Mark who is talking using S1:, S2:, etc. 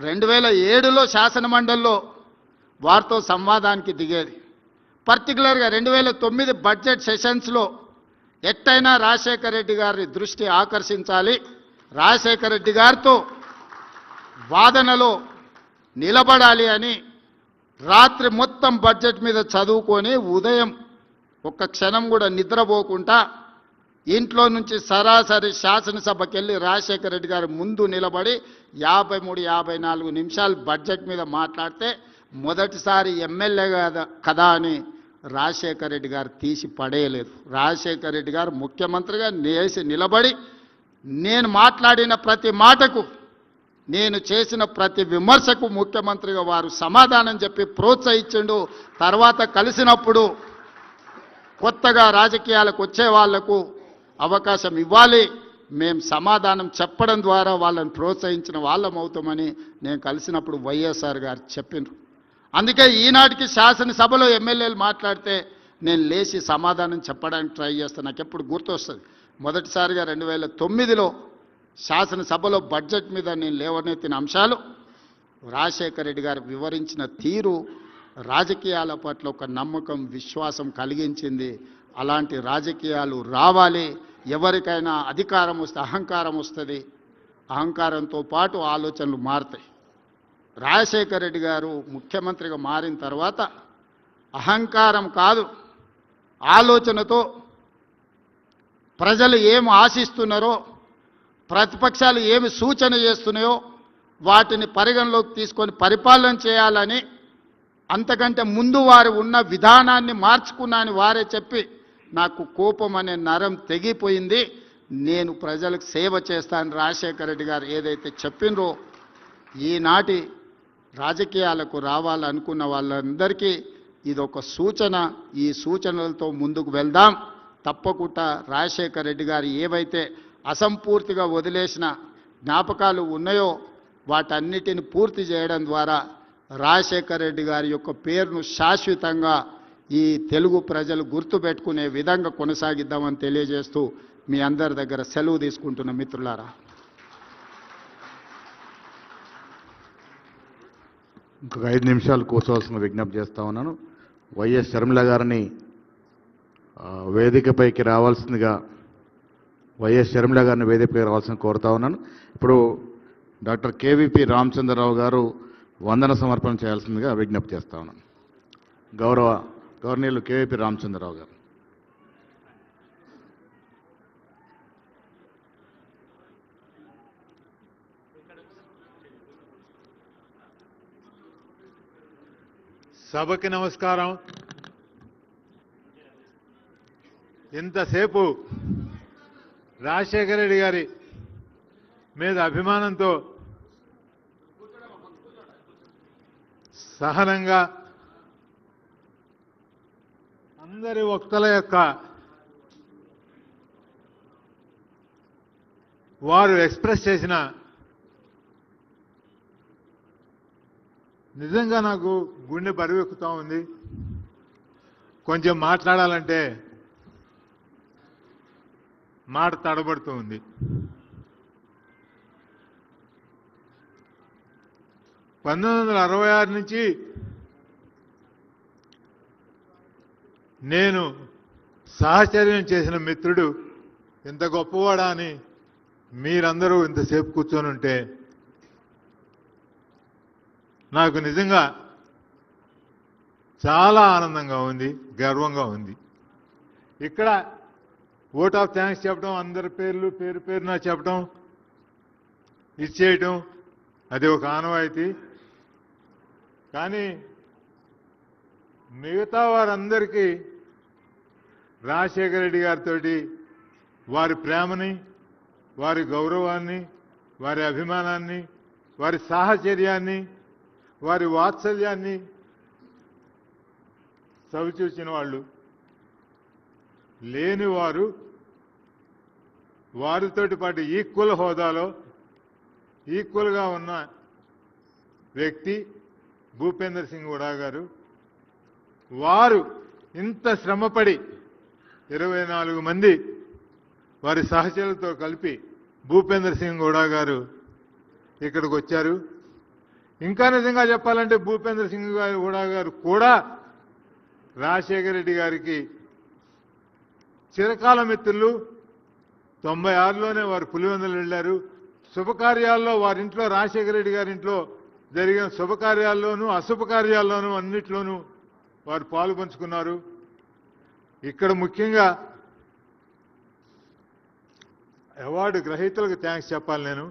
S1: 2007లో శాసనమండలిలో వారితో సంవాదానికి దిగేది. పర్టికులర్గా 2009 బడ్జెట్ సెషన్స్లో ఎట్టయినా రాజశేఖర రెడ్డి గారి దృష్టి ఆకర్షించాలి, రాజశేఖర రెడ్డి గారితో వాదనలో నిలబడాలి అని రాత్రి మొత్తం బడ్జెట్ మీద చదువుకొని ఉదయం ఒక్క క్షణం కూడా నిద్రపోకుండా ఇంట్లో నుంచి సరాసరి శాసనసభకి వెళ్ళి రాజశేఖర రెడ్డి గారు ముందు నిలబడి 53-54 నిమిషాలు బడ్జెట్ మీద మాట్లాడితే మొదటిసారి ఎమ్మెల్యే కదా అని రాజశేఖర రెడ్డి గారు తీసి పడేయలేదు. రాజశేఖర రెడ్డి గారు ముఖ్యమంత్రిగా లేచి నిలబడి నేను మాట్లాడిన ప్రతి మాటకు, నేను చేసిన ప్రతి విమర్శకు ముఖ్యమంత్రిగా వారు సమాధానం చెప్పి ప్రోత్సహించిండు. తర్వాత కలిసినప్పుడు కొత్తగా రాజకీయాలకు వచ్చే వాళ్లకు అవకాశం ఇవ్వాలి, మేము సమాధానం చెప్పడం ద్వారా వాళ్ళని ప్రోత్సహించిన వాళ్ళం అవుతామని నేను కలిసినప్పుడు వైఎస్ఆర్ గారు చెప్పిండ్రు. అందుకే ఈనాటికి శాసనసభలో ఎమ్మెల్యేలు మాట్లాడితే నేను లేచి సమాధానం చెప్పడానికి ట్రై చేస్తాను. నాకు ఎప్పుడు గుర్తొస్తుంది, మొదటిసారిగా 2009లో శాసనసభలో బడ్జెట్ మీద నేను లేవనెత్తిన అంశాలు రాజశేఖర రెడ్డి గారు వివరించిన తీరు రాజకీయాల పట్ల ఒక నమ్మకం, విశ్వాసం కలిగించింది. అలాంటి రాజకీయాలు రావాలి. ఎవరికైనా అధికారం వస్తే అహంకారం వస్తుంది, అహంకారంతో పాటు ఆలోచనలు మారుతాయి. రాజశేఖర రెడ్డి గారు ముఖ్యమంత్రిగా మారిన తర్వాత అహంకారం కాదు, ఆలోచనతో ప్రజలు ఏమి ఆశిస్తున్నారో, ప్రతిపక్షాలు ఏమి సూచన చేస్తున్నాయో వాటిని పరిగణలోకి తీసుకొని పరిపాలన చేయాలని, అంతకంటే ముందు వారు ఉన్న విధానాన్ని మార్చుకున్నాని వారే చెప్పి నాకు కోపం అనే నరం తెగిపోయింది, నేను ప్రజలకు సేవ చేస్తాను రాజశేఖర రెడ్డి గారు ఏదైతే చెప్పినరో, ఈనాటి రాజకీయాలకు రావాలనుకున్న వాళ్ళందరికీ ఇది ఒక సూచన. ఈ సూచనలతో ముందుకు వెళ్దాం. తప్పకుండా రాజశేఖర రెడ్డి గారు ఏవైతే అసంపూర్తిగా వదిలేసిన జ్ఞాపకాలు ఉన్నాయో వాటన్నిటిని పూర్తి చేయడం ద్వారా రాజశేఖర రెడ్డి గారి యొక్క పేరును శాశ్వతంగా ఈ తెలుగు ప్రజలు గుర్తుపెట్టుకునే విధంగా కొనసాగిద్దామని తెలియజేస్తూ మీ అందరి దగ్గర సెలవు తీసుకుంటున్న మిత్రులారా.
S2: ఇంకొక 5 నిమిషాలు కూర్చోవలసిన విజ్ఞప్తి చేస్తా ఉన్నాను. వైఎస్ షర్మిల గారిని వేదికపైకి రావాల్సిందిగా కోరుతా ఉన్నాను. ఇప్పుడు డాక్టర్ కేవీపీ రామచంద్రరావు గారు వందన సమర్పణ చేయాల్సిందిగా విజ్ఞప్తి చేస్తా ఉన్నాను. గవర్నీయులు కేవీపీ రామచంద్రరావు గారు.
S3: సభకి నమస్కారం. ఇంతసేపు రాజశేఖర రెడ్డి గారి మీద అభిమానంతో సహనంగా అందరి వక్తల యొక్క వారు ఎక్స్ప్రెస్ చేసిన నిజంగా నాకు గుండె బరువెక్కుతూ ఉంది. కొంచెం మాట్లాడాలంటే మాట తడబడుతూ ఉంది. (1966) నుంచి నేను సహచర్యం చేసిన మిత్రుడు ఎంత గొప్పవాడా అని మీరందరూ ఇంతసేపు కూర్చొని ఉంటే నాకు నిజంగా చాలా ఆనందంగా ఉంది, గర్వంగా ఉంది. ఇక్కడ ఓట్ ఆఫ్ థ్యాంక్స్ చెప్పడం, అందరి పేరున చెప్పడం, ఇచ్చేయటం అది ఒక ఆనవాయితీ. కానీ మిగతా వారందరికీ రాజశేఖర రెడ్డి గారితో వారి ప్రేమని, వారి గౌరవాన్ని, వారి అభిమానాన్ని, వారి సాహచర్యాన్ని, వారి వాత్సల్యాన్ని చవిచూసిన వాళ్ళు లేనివారు, వారితోటి పాటు ఈక్వల్ హోదాలో ఈక్వల్గా ఉన్న వ్యక్తి భూపేందర్ సింగ్ హుడా గారు. వారు ఇంత శ్రమపడి 24 మంది వారి సహచరులతో కలిపి భూపేందర్ సింగ్ హుడా గారు ఇక్కడికి వచ్చారు. ఇంకా నిజంగా చెప్పాలంటే భూపేంద్ర సింగ్ హూడా గారు కూడా రాజశేఖర రెడ్డి గారికి చిరకాల మిత్రులు. 96లోనే వారు పులివెందులు వెళ్ళారు. శుభకార్యాల్లో వారింట్లో రాజశేఖర రెడ్డి గారింట్లో జరిగిన శుభకార్యాల్లోనూ అశుభకార్యాల్లోనూ అన్నిట్లోనూ వారు పాలు పంచుకున్నారు. ఇక్కడ ముఖ్యంగా అవార్డు గ్రహీతలకు థ్యాంక్స్ చెప్పాలి నేను.